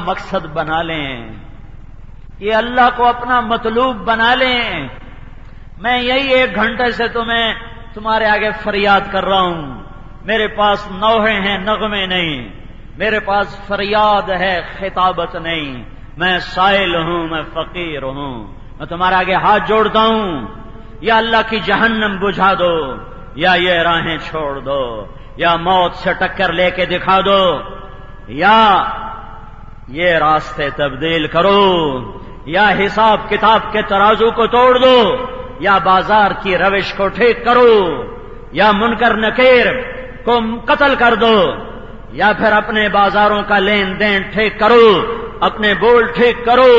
مقصد بنا لیں، یہ اللہ کو اپنا مطلوب بنا لیں۔ میں یہی 1 گھنٹے سے تمہارے آگے فریاد کر رہا ہوں، میرے پاس نوحے ہیں، نغمے نہیں، میرے پاس فریاد ہے، خطابت نہیں۔ میں سائل ہوں، میں فقیر ہوں، میں تمہارے آگے ہاتھ جوڑتا ہوں، یا اللہ کی جہنم بجھا دو، یا یہ راہیں چھوڑ دو، یا موت سے ٹکر لے کے دکھا دو، یا یہ راستے تبدیل کرو، یا حساب کتاب کے ترازو کو توڑ دو، یا بازار کی روش کو ٹھیک کرو، یا منکر نکیر کو قتل کر دو، یا پھر اپنے بازاروں کا لین دین ٹھیک کرو، اپنے بول ٹھیک کرو،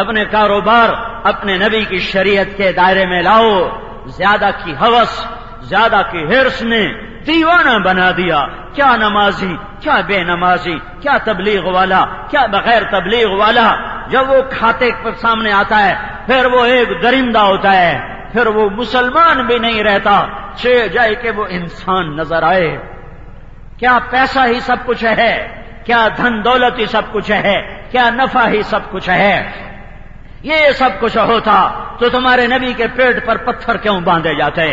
اپنے کاروبار اپنے نبی کی شریعت کے دائرے میں لاؤ۔ زیادہ کی ہوس، زیادہ کی حرص نے دیوانہ بنا دیا، کیا نمازی، کیا بے نمازی، کیا تبلیغ والا، کیا بغیر تبلیغ والا۔ جب وہ کھاتے پر سامنے آتا ہے پھر وہ ایک درندہ ہوتا ہے، پھر وہ مسلمان بھی نہیں رہتا، جائے کہ وہ انسان نظر آئے۔ کیا پیسہ ہی سب کچھ ہے؟ کیا دھن دولت ہی سب کچھ ہے؟ کیا نفع ہی سب کچھ ہے؟ یہ سب کچھ ہوتا تو تمہارے نبی کے پیٹ پر پتھر کیوں باندھے جاتے؟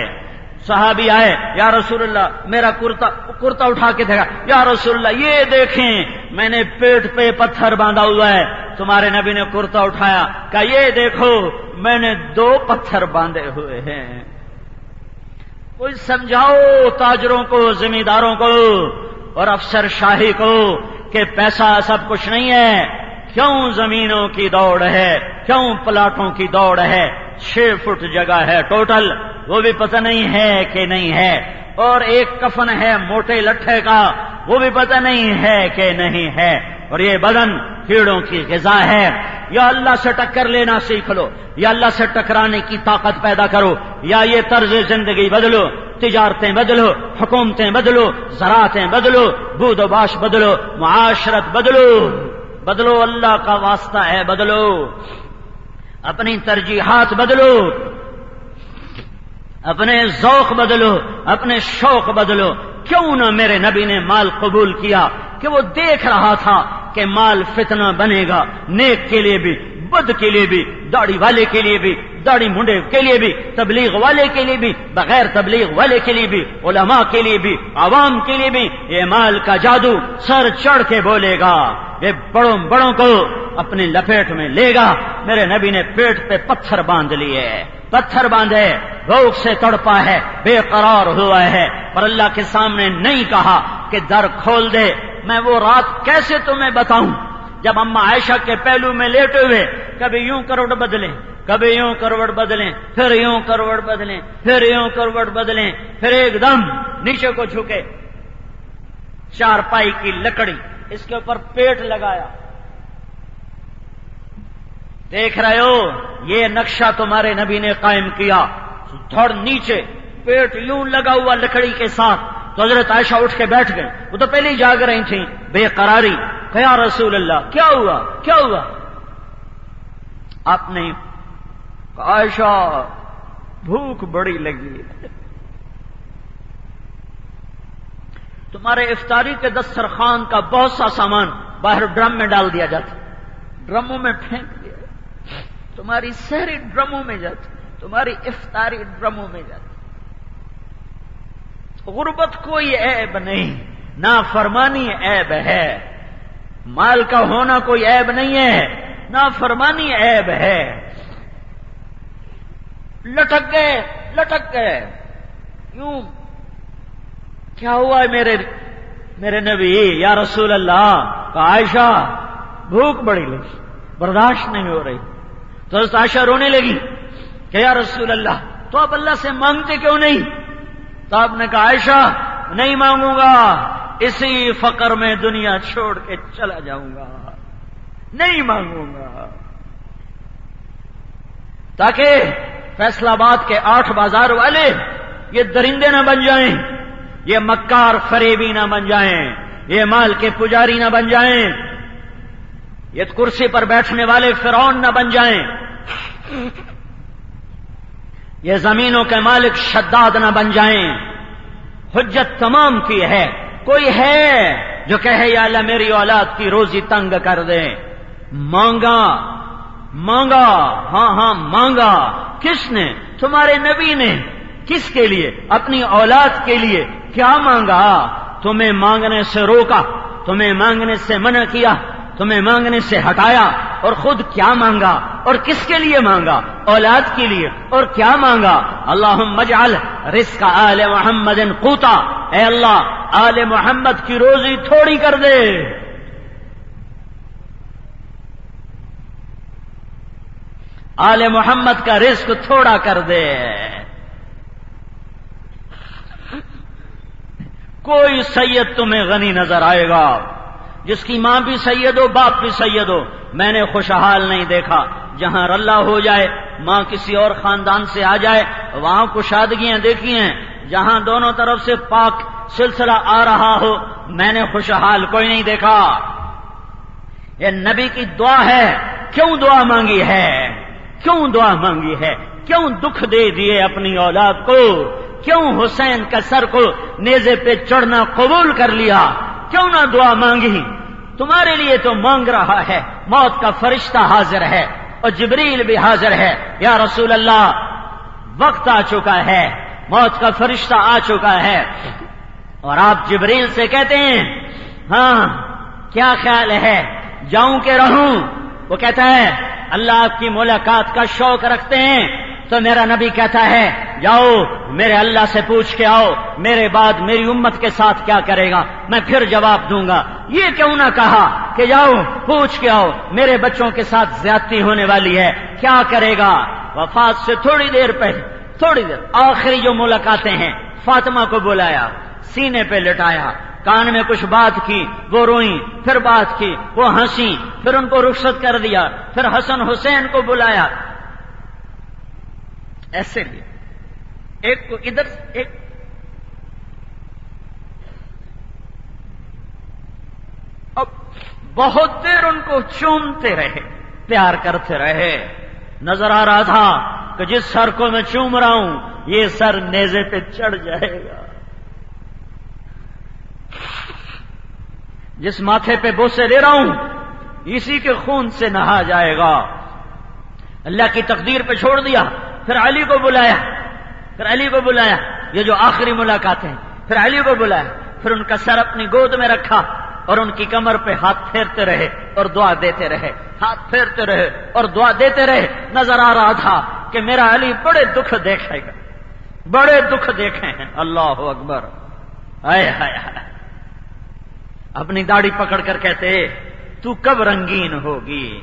صحابی آئے، یا رسول اللہ میرا کرتا اٹھا کے دیکھا، یا رسول اللہ یہ دیکھیں میں نے پیٹ پہ پتھر باندھا ہوا ہے۔ تمہارے نبی نے کرتا اٹھایا، کہا یہ دیکھو میں نے 2 پتھر باندھے ہوئے ہیں۔ کوئی سمجھاؤ تاجروں کو، زمینداروں کو اور افسر شاہی کو کہ پیسہ سب کچھ نہیں ہے، کیوں زمینوں کی دوڑ ہے، کیوں پلاٹوں کی دوڑ ہے، 6 فٹ جگہ ہے ٹوٹل، وہ بھی پتہ نہیں ہے کہ نہیں ہے، اور ایک کفن ہے موٹے لٹھے کا، وہ بھی پتہ نہیں ہے کہ نہیں ہے، اور یہ بدن کیڑوں کی غذا ہے۔ یا اللہ سے ٹکر لینا سیکھ لو، یا اللہ سے ٹکرانے کی طاقت پیدا کرو، یا یہ طرز زندگی بدلو، تجارتیں بدلو، حکومتیں بدلو، زراعتیں بدلو، بود و باش بدلو، معاشرت بدلو، بدلو، اللہ کا واسطہ ہے بدلو، اپنی ترجیحات بدلو، اپنے ذوق بدلو، اپنے شوق بدلو۔ کیوں نہ میرے نبی نے مال قبول کیا کہ وہ دیکھ رہا تھا کہ مال فتنہ بنے گا، نیک کے لیے بھی، بد کے لیے بھی، داڑھی والے کے لیے بھی، داڑھی منڈے کے لیے بھی، تبلیغ والے کے لیے بھی، بغیر تبلیغ والے کے لیے بھی، علماء کے لیے بھی، عوام کے لیے بھی۔ یہ مال کا جادو سر چڑھ کے بولے گا، یہ بڑوں کو اپنی لپیٹ میں لے گا۔ میرے نبی نے پیٹ پہ پتھر باندھ لیے، پتھر باندھے، بھوک سے تڑپا ہے، بے قرار ہوا ہے، پر اللہ کے سامنے نہیں کہا کہ در کھول دے۔ میں وہ رات کیسے تمہیں بتاؤں جب اماں عائشہ کے پہلو میں لیٹے ہوئے کبھی یوں کروٹ بدلیں، کبھی یوں کروٹ بدلیں، پھر یوں کروٹ بدلیں، پھر یوں کروٹ بدلیں، پھر ایک دم نیچے کو جھکے، چارپائی کی لکڑی اس کے اوپر پیٹ لگایا۔ دیکھ رہے ہو یہ نقشہ تمہارے نبی نے قائم کیا، تھوڑ نیچے پیٹ یوں لگا ہوا لکڑی کے ساتھ۔ تو حضرت عائشہ اٹھ کے بیٹھ گئے، وہ تو پہلے ہی جاگ رہی تھیں بے قراری۔ کہ یا رسول اللہ کیا ہوا، کیا ہوا؟ آپ نے کہا عائشہ بھوک بڑی لگی ہے، تمہارے افطاری کے دسترخوان کا بہت سا سامان باہر ڈرم میں ڈال دیا جاتا، ڈرموں میں پھینک دیا، تمہاری سحری ڈرموں میں جاتی، تمہاری افطاری ڈرموں میں جاتی۔ غربت کوئی عیب نہیں، نافرمانی عیب ہے، مال کا ہونا کوئی عیب نہیں ہے، نافرمانی عیب ہے۔ لٹک گئے یوں۔ کیا ہوا ہے میرے نبی؟ یا رسول اللہ عائشہ بھوک بڑی لگی، برداشت نہیں ہو رہی۔ تو حضرت عائشہ رونے لگی کہ یا رسول اللہ تو آپ اللہ سے مانگتے کیوں نہیں؟ تو آپ نے کہا عائشہ نہیں مانگوں گا، اسی فقر میں دنیا چھوڑ کے چلا جاؤں گا، نہیں مانگوں گا، تاکہ فیصل آباد کے 8 بازار والے یہ درندے نہ بن جائیں، یہ مکار فریبی نہ بن جائیں، یہ مال کے پجاری نہ بن جائیں، یہ کرسی پر بیٹھنے والے فرعون نہ بن جائیں، یہ زمینوں کے مالک شداد نہ بن جائیں۔ حجت تمام کی ہے، کوئی ہے جو کہے یا اللہ میری اولاد کی روزی تنگ کر دے؟ مانگا مانگا، ہاں مانگا۔ کس نے؟ تمہارے نبی نے۔ کس کے لیے؟ اپنی اولاد کے لیے۔ کیا مانگا؟ تمہیں مانگنے سے روکا، تمہیں مانگنے سے منع کیا، تمہیں مانگنے سے ہٹایا، اور خود کیا مانگا اور کس کے لیے مانگا؟ اولاد کے لیے۔ اور کیا مانگا؟ اللہم اجعل رزق آل محمد قوتا، اے اللہ آل محمد کی روزی تھوڑی کر دے۔ آل محمد کا رزق تھوڑا کر دے۔ کوئی سید تمہیں غنی نظر آئے گا جس کی ماں بھی سید ہو، باپ بھی سید ہو، میں نے خوشحال نہیں دیکھا۔ جہاں رلا ہو جائے، ماں کسی اور خاندان سے آ جائے، وہاں کشادگیاں دیکھی ہیں۔ جہاں دونوں طرف سے پاک سلسلہ آ رہا ہو، میں نے خوشحال کوئی نہیں دیکھا۔ یہ نبی کی دعا ہے۔ کیوں دعا مانگی ہے؟ کیوں دعا مانگی ہے؟ کیوں دکھ دے دیے اپنی اولاد کو؟ کیوں حسین کا سر کو نیزے پہ چڑھنا قبول کر لیا؟ کیوں نہ دعا مانگی؟ تمہارے لیے تو مانگ رہا ہے۔ موت کا فرشتہ حاضر ہے اور جبریل بھی حاضر ہے۔ یا رسول اللہ وقت آ چکا ہے، موت کا فرشتہ آ چکا ہے، اور آپ جبریل سے کہتے ہیں ہاں کیا خیال ہے، جاؤں کہ رہوں؟ وہ کہتا ہے اللہ آپ کی ملاقات کا شوق رکھتے ہیں۔ تو میرا نبی کہتا ہے جاؤ میرے اللہ سے پوچھ کے آؤ، میرے بعد میری امت کے ساتھ کیا کرے گا، میں پھر جواب دوں گا۔ یہ کیوں نہ کہا کہ جاؤ پوچھ کے آؤ میرے بچوں کے ساتھ زیادتی ہونے والی ہے، کیا کرے گا؟ وفات سے تھوڑی دیر پہلے، تھوڑی دیر آخری جو ملاقاتیں ہیں، فاطمہ کو بلایا، سینے پہ لٹایا، کان میں کچھ بات کی، وہ روئیں، پھر بات کی، وہ ہنسی، پھر ان کو رخصت کر دیا، پھر حسن حسین کو بلایا۔ ایسے بھی ایک کو ادھر ایک اب بہت دیر ان کو چومتے رہے، پیار کرتے رہے۔ نظر آ رہا تھا کہ جس سر کو میں چوم رہا ہوں یہ سر نیزے پہ چڑھ جائے گا، جس ماتھے پہ بوسے لے رہا ہوں اسی کے خون سے نہا جائے گا۔ اللہ کی تقدیر پہ چھوڑ دیا۔ پھر علی کو بلایا، پھر علی کو بلایا، یہ جو آخری ملاقات ہے، پھر علی کو بلایا، پھر ان کا سر اپنی گود میں رکھا اور ان کی کمر پہ ہاتھ پھیرتے رہے اور دعا دیتے رہے، ہاتھ پھیرتے رہے اور دعا دیتے رہے۔ نظر آ رہا تھا کہ میرا علی بڑے دکھ دیکھے گا، بڑے دکھ دیکھے ہیں۔ اللہ اکبر، ہائے ہائے ہائے۔ اپنی داڑھی پکڑ کر کہتے تو کب رنگین ہوگی؟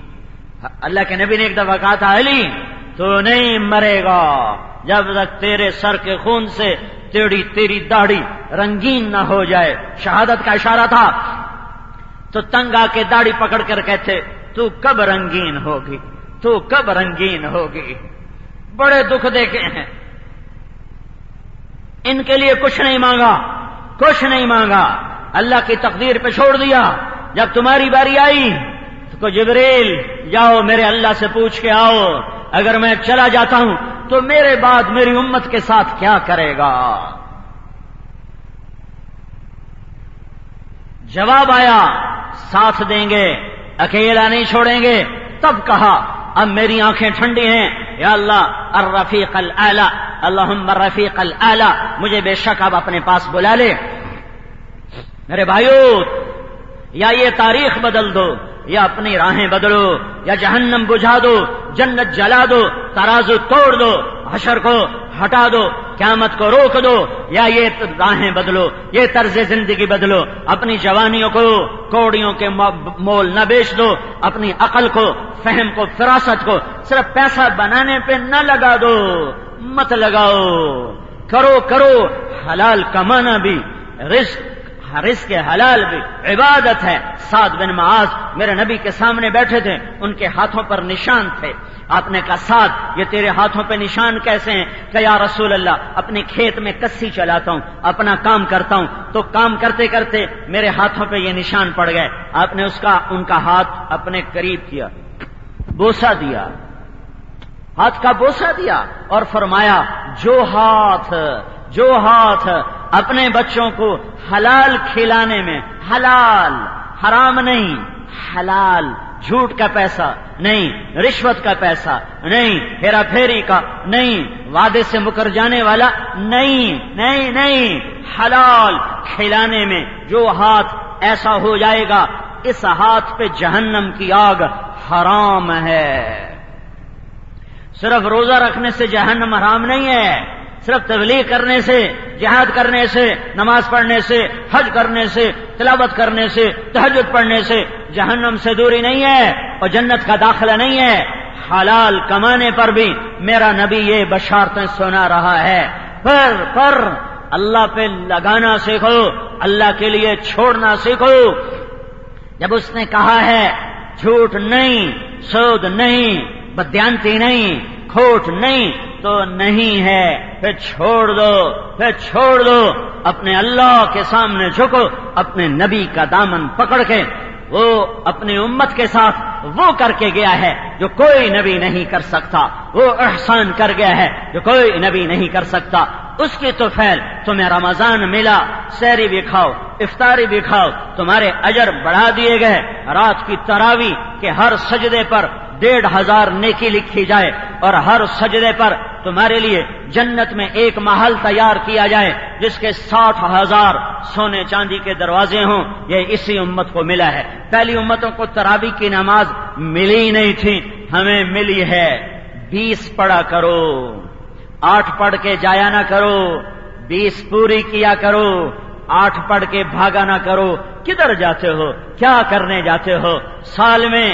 اللہ کے نبی نے ایک دفعہ کہا تھا علی تو نہیں مرے گا جب تک تیرے سر کے خون سے تیری داڑھی رنگین نہ ہو جائے۔ شہادت کا اشارہ تھا۔ تو تنگ آ کے داڑھی پکڑ کر کہتے تو کب رنگین ہوگی، تو کب رنگین ہوگی۔ بڑے دکھ دیکھے ہیں، ان کے لیے کچھ نہیں مانگا، کچھ نہیں مانگا، اللہ کی تقدیر پہ چھوڑ دیا۔ جب تمہاری باری آئی تو جبریل جاؤ میرے اللہ سے پوچھ کے آؤ، اگر میں چلا جاتا ہوں تو میرے بعد میری امت کے ساتھ کیا کرے گا؟ جواب آیا ساتھ دیں گے، اکیلا نہیں چھوڑیں گے۔ تب کہا اب میری آنکھیں ٹھنڈی ہیں، یا اللہ الرفیق الاعلی، اللہم الرفیق الاعلی، مجھے بے شک اب اپنے پاس بلا لے۔ میرے بھائیو، یا یہ تاریخ بدل دو، یا اپنی راہیں بدلو، یا جہنم بجھا دو، جنت جلا دو، ترازو توڑ دو، حشر کو ہٹا دو، قیامت کو روک دو، یا یہ راہیں بدلو، یہ طرز زندگی بدلو۔ اپنی جوانیوں کو کوڑیوں کے مول نہ بیچ دو، اپنی عقل کو، فہم کو، فراست کو صرف پیسہ بنانے پہ نہ لگا دو، مت لگاؤ۔ کرو حلال کمانا بھی رزق حلال بھی عبادت ہے۔ سعد بن معاذ میرے نبی کے سامنے بیٹھے تھے، ان کے ہاتھوں پر نشان تھے۔ آپ نے کہا سعد یہ تیرے ہاتھوں پہ نشان کیسے ہیں؟ کہ یا رسول اللہ اپنے کھیت میں کسی چلاتا ہوں، اپنا کام کرتا ہوں، تو کام کرتے کرتے میرے ہاتھوں پہ یہ نشان پڑ گئے۔ آپ نے ان کا ہاتھ اپنے قریب کیا، بوسہ دیا، ہاتھ کا بوسہ دیا اور فرمایا جو ہاتھ اپنے بچوں کو حلال کھلانے میں، حلال، حرام نہیں، حلال، جھوٹ کا پیسہ نہیں، رشوت کا پیسہ نہیں، ہیرا پھیری کا نہیں، وعدے سے مکر جانے والا نہیں، نہیں نہیں، حلال کھلانے میں جو ہاتھ ایسا ہو جائے گا اس ہاتھ پہ جہنم کی آگ حرام ہے۔ صرف روزہ رکھنے سے جہنم حرام نہیں ہے، صرف تبلیغ کرنے سے، جہاد کرنے سے، نماز پڑھنے سے، حج کرنے سے، تلاوت کرنے سے، تہجد پڑھنے سے جہنم سے دوری نہیں ہے اور جنت کا داخلہ نہیں ہے۔ حلال کمانے پر بھی میرا نبی یہ بشارتیں سنا رہا ہے، پر اللہ پہ لگانا سیکھو، اللہ کے لیے چھوڑنا سیکھو۔ جب اس نے کہا ہے جھوٹ نہیں، سود نہیں، بدیانتی نہیں، کھوٹ نہیں، تو نہیں ہے، پھر چھوڑ دو، اپنے اللہ کے سامنے جھکو، اپنے نبی کا دامن پکڑ کے۔ وہ اپنی امت کے ساتھ وہ کر کے گیا ہے جو کوئی نبی نہیں کر سکتا، وہ احسان کر گیا ہے جو کوئی نبی نہیں کر سکتا۔ اس کی تو فعل تمہیں رمضان ملا، سحری بھی کھاؤ، افطاری بھی کھاؤ، تمہارے اجر بڑھا دیے گئے۔ رات کی تراویح کے ہر سجدے پر 1500 نیکی لکھی جائے اور ہر سجدے پر تمہارے لیے جنت میں ایک محل تیار کیا جائے جس کے 60,000 سونے چاندی کے دروازے ہوں۔ یہ اسی امت کو ملا ہے۔ پہلی امتوں کو تراویح کی نماز ملی نہیں تھی، ہمیں ملی ہے۔ 20 پڑھا کرو، 8 پڑھ کے جایا نہ کرو، 20 پوری کیا کرو، 8 پڑھ کے بھاگا نہ کرو۔ کدھر جاتے ہو؟ کیا کرنے جاتے ہو؟ سال میں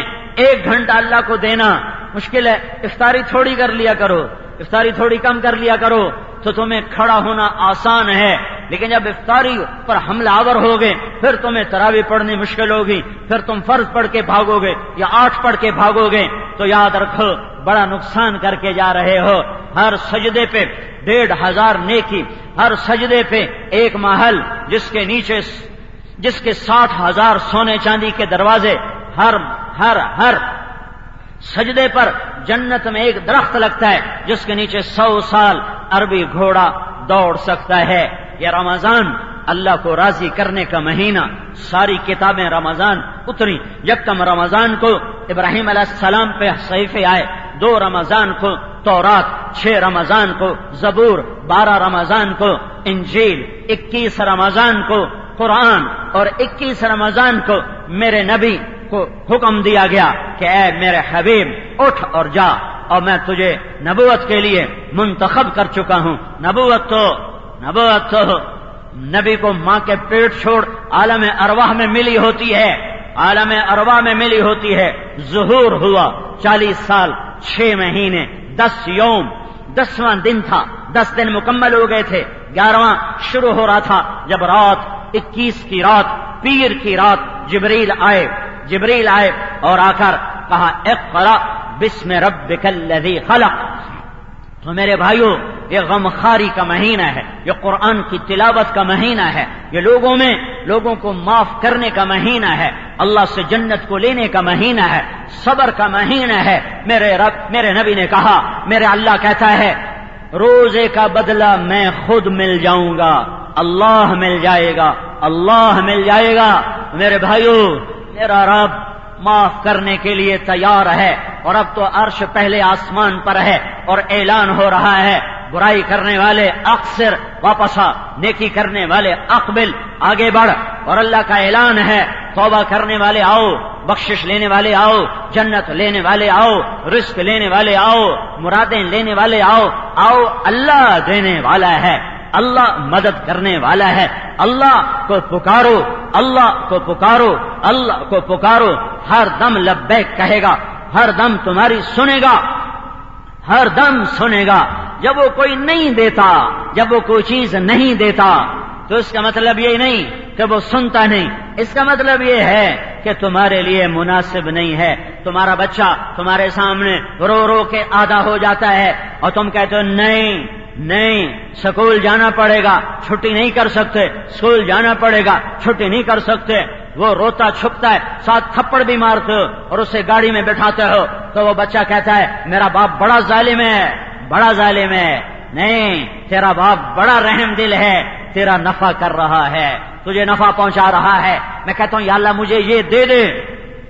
1 گھنٹہ اللہ کو دینا مشکل ہے، افطاری تھوڑی کر لیا کرو، افطاری تھوڑی کم کر لیا کرو تو تمہیں کھڑا ہونا آسان ہے۔ لیکن جب افطاری پر حملہ آور ہوگے پھر تمہیں تراویح پڑھنی مشکل ہوگی، پھر تم فرض پڑھ کے بھاگو گے یا 8 پڑھ کے بھاگو گے تو یاد رکھو بڑا نقصان کر کے جا رہے ہو۔ ہر سجدے پہ 1500 نیکی، ہر سجدے پہ ایک محل جس کے 60,000 سونے چاندی کے دروازے، ہر سجدے پر جنت میں ایک درخت لگتا ہے جس کے نیچے 100 سال عربی گھوڑا دوڑ سکتا ہے۔ یہ رمضان اللہ کو راضی کرنے کا مہینہ، ساری کتابیں رمضان اتری۔ یکم رمضان کو ابراہیم علیہ السلام پہ صحیفے آئے، 2 رمضان کو تورات، 6 رمضان کو زبور، 12 رمضان کو انجیل، 21 رمضان کو قرآن اور 21 رمضان کو میرے نبی کو حکم دیا گیا کہ اے میرے حبیب اٹھ اور جا، اور میں تجھے نبوت کے لیے منتخب کر چکا ہوں۔ نبوت تو نبی کو ماں کے پیٹ چھوڑ عالم ارواح میں ملی ہوتی ہے، عالم ارواح میں ملی ہوتی ہے۔ ظہور ہوا 40 سال 6 مہینے 10 یوم، 10واں دن تھا، 10 دن مکمل ہو گئے تھے، 11واں شروع ہو رہا تھا جب رات 21 کی رات، پیر کی رات جبریل آئے اور آ کر کہا اقرأ بسم ربک الذی خلق۔ تو میرے بھائیو یہ غمخاری کا مہینہ ہے، یہ قرآن کی تلاوت کا مہینہ ہے، یہ لوگوں کو معاف کرنے کا مہینہ ہے، اللہ سے جنت کو لینے کا مہینہ ہے، صبر کا مہینہ ہے۔ میرے نبی نے کہا، میرے اللہ کہتا ہے روزے کا بدلہ میں خود مل جاؤں گا، اللہ مل جائے گا۔ میرے بھائیو میرا رب معاف کرنے کے لیے تیار ہے، اور اب تو عرش پہلے آسمان پر ہے اور اعلان ہو رہا ہے برائی کرنے والے اقصر واپس آ، نیکی کرنے والے اقبل آگے بڑھ، اور اللہ کا اعلان ہے توبہ کرنے والے آؤ، بخشش لینے والے آؤ، جنت لینے والے آؤ، رزق لینے والے آؤ، مرادیں لینے والے آؤ، اللہ دینے والا ہے، اللہ مدد کرنے والا ہے۔ اللہ کو پکارو، اللہ کو پکارو، ہر دم لبیک کہے گا، ہر دم تمہاری سنے گا۔ جب وہ کوئی نہیں دیتا، جب وہ کوئی چیز نہیں دیتا تو اس کا مطلب یہ نہیں کہ وہ سنتا نہیں، اس کا مطلب یہ ہے کہ تمہارے لیے مناسب نہیں ہے۔ تمہارا بچہ تمہارے سامنے رو رو کے آدھا ہو جاتا ہے اور تم کہتے ہو نہیں سکول جانا پڑے گا، چھٹی نہیں کر سکتے، سکول جانا پڑے گا، چھٹی نہیں کر سکتے۔ وہ روتا چھپتا ہے، 7 تھپڑ بھی مارتے ہو اور اسے گاڑی میں بٹھاتے ہو تو وہ بچہ کہتا ہے میرا باپ بڑا ظالم ہے۔ نہیں، تیرا باپ بڑا رحم دل ہے، تیرا نفع کر رہا ہے، تجھے نفع پہنچا رہا ہے، میں کہتا ہوں یا اللہ مجھے یہ دے دے،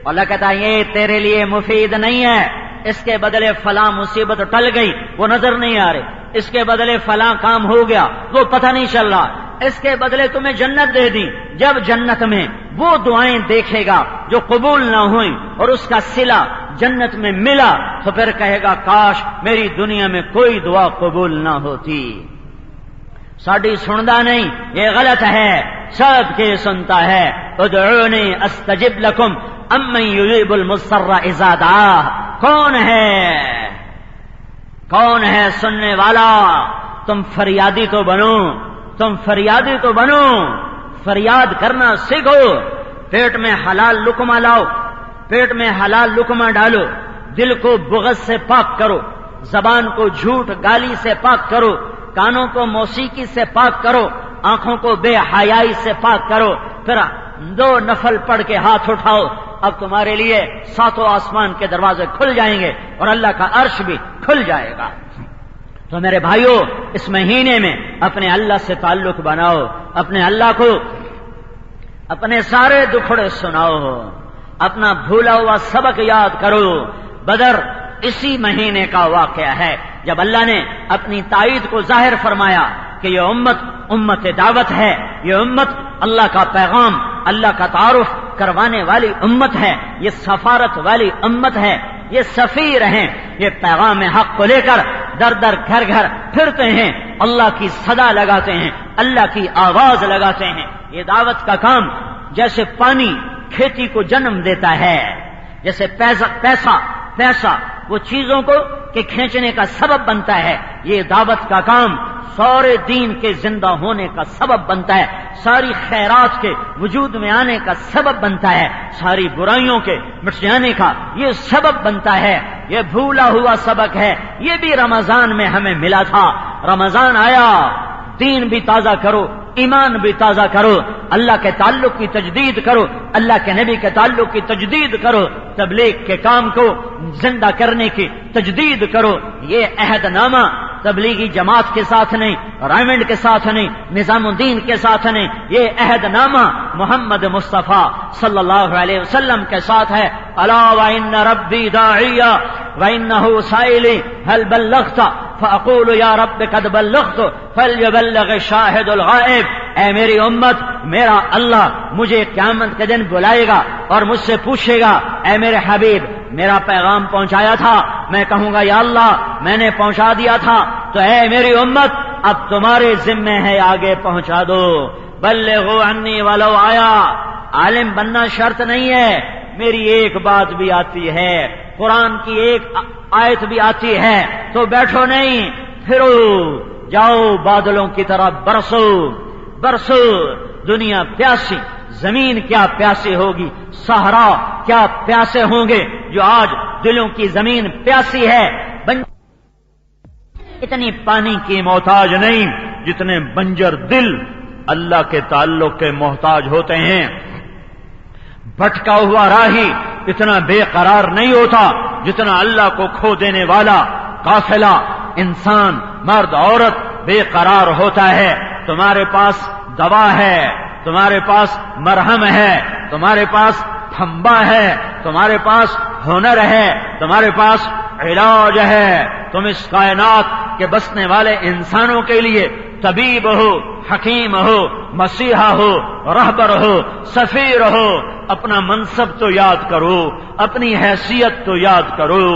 اللہ کہتا ہے یہ تیرے لیے مفید نہیں ہے، اس کے بدلے فلاں مصیبت ٹل گئی وہ نظر نہیں آ رہی، اس کے بدلے فلاں کام ہو گیا وہ پتہ نہیں چل رہا، اس کے بدلے تمہیں جنت دے دی۔ جب جنت میں وہ دعائیں دیکھے گا جو قبول نہ ہوئیں اور اس کا صلہ جنت میں ملا تو پھر کہے گا کاش میری دنیا میں کوئی دعا قبول نہ ہوتی۔ ساڈی سندا نہیں، یہ غلط ہے، سب کے سنتا ہے۔ ادعونی استجب لکم امن یجیب المضطر اذا دعاہ، کون ہے سننے والا؟ تم فریادی تو بنو، تم فریادی تو بنو، فریاد کرنا سیکھو، پیٹ میں حلال لقمہ لاؤ، پیٹ میں حلال لقمہ ڈالو، دل کو بغض سے پاک کرو، زبان کو جھوٹ گالی سے پاک کرو، کانوں کو موسیقی سے پاک کرو، آنکھوں کو بے حیائی سے پاک کرو، پھر 2 نفل پڑھ کے ہاتھ اٹھاؤ، اب تمہارے لیے 7 آسمان کے دروازے کھل جائیں گے اور اللہ کا عرش بھی کھل جائے گا۔ تو میرے بھائیوں اس مہینے میں اپنے اللہ سے تعلق بناؤ، اپنے اللہ کو اپنے سارے دکھڑے سناؤ، اپنا بھولا ہوا سبق یاد کرو۔ بدر اسی مہینے کا واقعہ ہے جب اللہ نے اپنی تائید کو ظاہر فرمایا کہ یہ امت دعوت ہے، یہ امت اللہ کا پیغام، اللہ کا تعارف کروانے والی امت ہے، یہ سفارت والی امت ہے، یہ سفیر ہیں، یہ پیغام حق کو لے کر در در گھر گھر پھرتے ہیں، اللہ کی صدا لگاتے ہیں، اللہ کی آواز لگاتے ہیں۔ یہ دعوت کا کام جیسے پانی کھیتی کو جنم دیتا ہے، جیسے پیسہ وہ چیزوں کو کہ کھینچنے کا سبب بنتا ہے، یہ دعوت کا کام سارے دین کے زندہ ہونے کا سبب بنتا ہے، ساری خیرات کے وجود میں آنے کا سبب بنتا ہے، ساری برائیوں کے مٹ جانے کا یہ سبب بنتا ہے۔ یہ بھولا ہوا سبق ہے، یہ بھی رمضان میں ہمیں ملا تھا۔ رمضان آیا، دین بھی تازہ کرو، ایمان بھی تازہ کرو، اللہ کے تعلق کی تجدید کرو، اللہ کے نبی کے تعلق کی تجدید کرو، تبلیغ کے کام کو زندہ کرنے کی تجدید کرو۔ یہ عہد نامہ تبلیغی جماعت کے ساتھ نہیں، رائمنڈ کے ساتھ نہیں، نظام الدین کے ساتھ نہیں، یہ عہد نامہ محمد مصطفیٰ صلی اللہ علیہ وسلم کے ساتھ ہے۔ الا وان ربی داعی وانہ سائلی هل بلغت فاقول یا رب قد بلغت فليبلغ الشاهد الغائب۔ اے میری امت، میرا اللہ مجھے قیامت کے دن بلائے گا اور مجھ سے پوچھے گا اے میرے حبیب میرا پیغام پہنچایا تھا؟ میں کہوں گا یا اللہ میں نے پہنچا دیا تھا، تو اے میری امت اب تمہارے ذمے ہے آگے پہنچا دو۔ بلغوا عنی ولو آیا، عالم بننا شرط نہیں ہے، میری ایک بات بھی آتی ہے، قرآن کی ایک آیت بھی آتی ہے تو بیٹھو نہیں، پھرو، جاؤ بادلوں کی طرح برسو برسو۔ دنیا پیاسی، زمین کیا پیاسی ہوگی، صحرا کیا پیاسے ہوں گے، جو آج دلوں کی زمین پیاسی ہے۔ اتنی پانی کی محتاج نہیں جتنے بنجر دل اللہ کے تعلق کے محتاج ہوتے ہیں۔ بھٹکا ہوا راہی اتنا بے قرار نہیں ہوتا جتنا اللہ کو کھو دینے والا قافلہ، انسان، مرد، عورت بے قرار ہوتا ہے۔ تمہارے پاس دوا ہے، تمہارے پاس مرہم ہے، تمہارے پاس پھمبا ہے، تمہارے پاس ہنر ہے، تمہارے پاس علاج ہے۔ تم اس کائنات کے بسنے والے انسانوں کے لیے طبیب ہو، حکیم ہو، مسیحا ہو، رہبر ہو، سفیر ہو۔ اپنا منصب تو یاد کرو، اپنی حیثیت تو یاد کرو،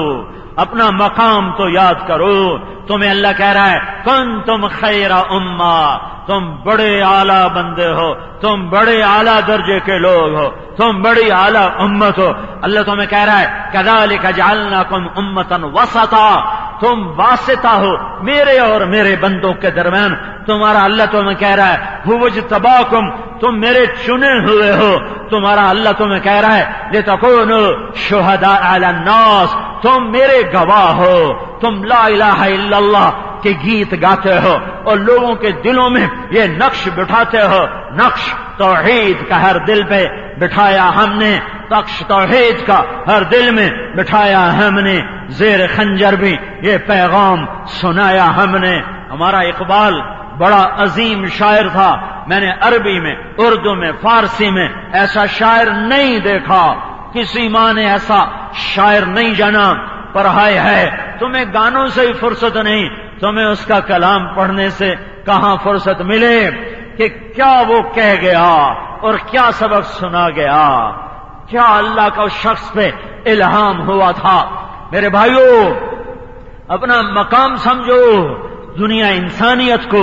اپنا مقام تو یاد کرو۔ تمہیں اللہ کہہ رہا ہے کنتم خیر امہ، تم بڑے اعلیٰ بندے ہو، تم بڑے اعلیٰ درجے کے لوگ ہو، تم بڑی اعلیٰ امت ہو۔ اللہ تمہیں کہہ رہا ہے کذالک جعلناکم امۃ وسطا، تم واسطہ ہو میرے اور میرے بندوں کے درمیان۔ تمہارا اللہ تمہیں کہہ رہا ہے هو اجتباکم، تم میرے چنے ہوئے ہو۔ تمہارا اللہ تمہیں کہہ رہا ہے لتکونوا شہداء علی الناس، تم میرے گواہ ہو۔ تم لا الہ الا اللہ کے گیت گاتے ہو اور لوگوں کے دلوں میں یہ نقش بٹھاتے ہو۔ نقش توحید کا ہر دل پہ بٹھایا ہم نے، نقش توحید کا ہر دل میں بٹھایا ہم نے، زیر خنجر بھی یہ پیغام سنایا ہم نے۔ ہمارا اقبال بڑا عظیم شاعر تھا. میں نے عربی میں، اردو میں، فارسی میں ایسا شاعر نہیں دیکھا، کسی ماں نے ایسا شاعر نہیں جانا. پر ہائے ہے تمہیں گانوں سے ہی فرصت نہیں، تمہیں اس کا کلام پڑھنے سے کہاں فرصت ملے کہ کیا وہ کہہ گیا اور کیا سبق سنا گیا، کیا اللہ کا اس شخص پہ الہام ہوا تھا. میرے بھائیوں، اپنا مقام سمجھو. دنیا انسانیت کو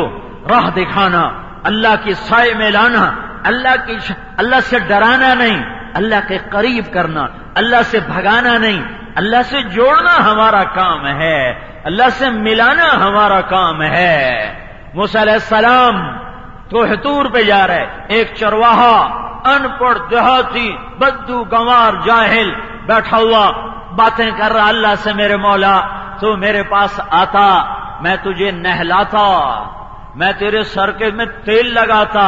راہ دکھانا، اللہ کی سائے میں لانا، اللہ سے ڈرانا نہیں، اللہ کے قریب کرنا، اللہ سے بھگانا نہیں، اللہ سے جوڑنا ہمارا کام ہے، اللہ سے ملانا ہمارا کام ہے. موسیٰ علیہ السلام کوہ طور پہ جا رہے، ایک چرواہا ان پڑھ دیہاتی بدو گنوار جاہل بیٹھا ہوا باتیں کر رہا اللہ سے. میرے مولا تو میرے پاس آتا، میں تجھے نہلاتا، میں تیرے سر کے میں تیل لگاتا،